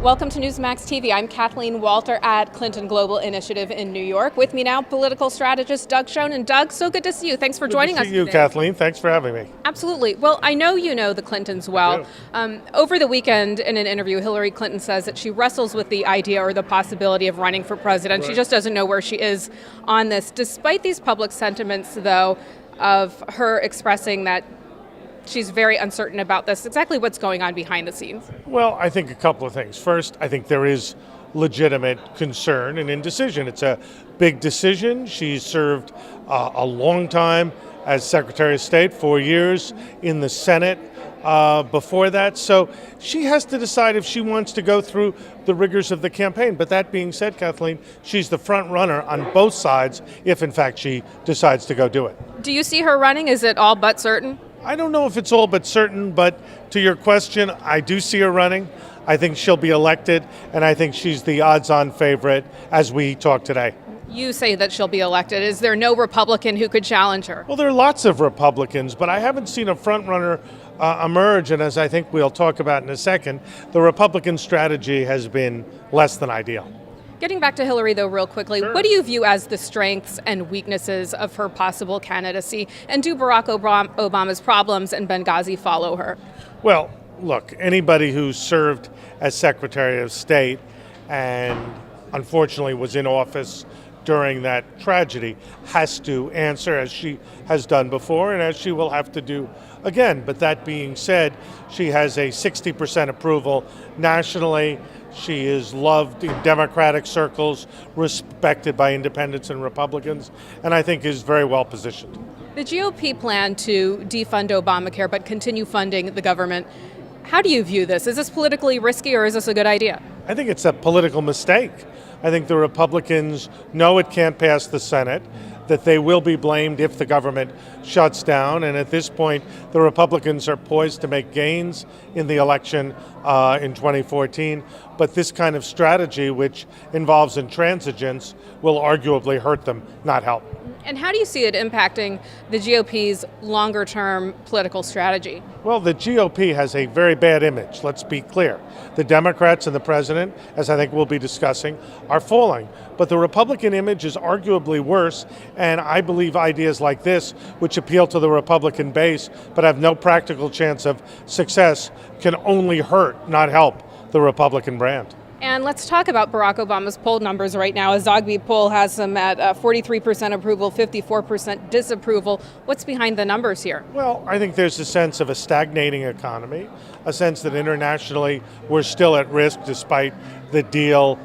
Welcome to Newsmax TV. I'm Kathleen Walter at Clinton Global Initiative in New York. With me now, political strategist Doug Schoen. And Doug, so good to see you. Thanks for joining us today. Good to see you, Kathleen. Thanks for having me. Absolutely. Well, I know you know the Clintons well. Over the weekend, in an interview, Hillary Clinton says that she wrestles with the idea or the possibility of running for president. Right. She just doesn't know where she is on this. Despite these public sentiments, though, of her expressing that she's very uncertain about this. Exactly what's going on behind the scenes? Well, I think a couple of things. First, I think there is legitimate concern and indecision. It's a big decision. She served a long time as Secretary of State, 4 years in the Senate before that. So she has to decide if she wants to go through the rigors of the campaign. But that being said, Kathleen, she's the front runner on both sides if, in fact, she decides to go do it. Do you see her running? Is it all but certain? I don't know if it's all but certain, but to your question, I do see her running. I think she'll be elected, and I think she's the odds-on favorite as we talk today. You say that she'll be elected. Is there no Republican who could challenge her? Well, there are lots of Republicans, but I haven't seen a front-runner emerge, and as I think we'll talk about in a second, the Republican strategy has been less than ideal. Getting back to Hillary, though, real quickly, What do you view as the strengths and weaknesses of her possible candidacy? And do Barack Obama's problems in Benghazi follow her? Well, look, anybody who served as Secretary of State and unfortunately was in office during that tragedy has to answer, as she has done before and as she will have to do again. But that being said, she has a 60% approval nationally. She is loved in Democratic circles, respected by independents and Republicans, and I think is very well positioned. The GOP plan to defund Obamacare but continue funding the government. How do you view this? Is this politically risky or is this a good idea? I think it's a political mistake. I think the Republicans know it can't pass the Senate, that they will be blamed if the government shuts down. And at this point, the Republicans are poised to make gains in the election in 2014. But this kind of strategy, which involves intransigence, will arguably hurt them, not help. And how do you see it impacting the GOP's longer-term political strategy? Well, the GOP has a very bad image, let's be clear. The Democrats and the president, as I think we'll be discussing, are falling. But the Republican image is arguably worse, and I believe ideas like this, which appeal to the Republican base but have no practical chance of success, can only hurt, not help, the Republican brand. And let's talk about Barack Obama's poll numbers right now. A Zogby poll has him at 43% approval, 54% disapproval. What's behind the numbers here? Well, I think there's a sense of a stagnating economy, a sense that internationally we're still at risk despite the deal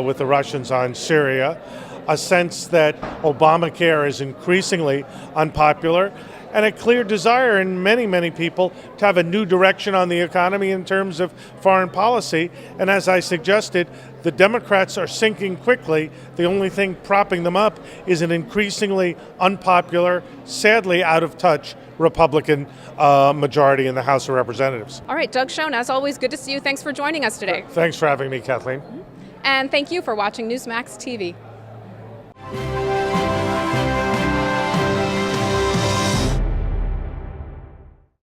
with the Russians on Syria, a sense that Obamacare is increasingly unpopular, and a clear desire in many, many people to have a new direction on the economy in terms of foreign policy. And as I suggested, the Democrats are sinking quickly. The only thing propping them up is an increasingly unpopular, sadly out of touch Republican majority in the House of Representatives. All right, Doug Schoen, as always, good to see you. Thanks for joining us today. Thanks for having me, Kathleen. And thank you for watching Newsmax TV.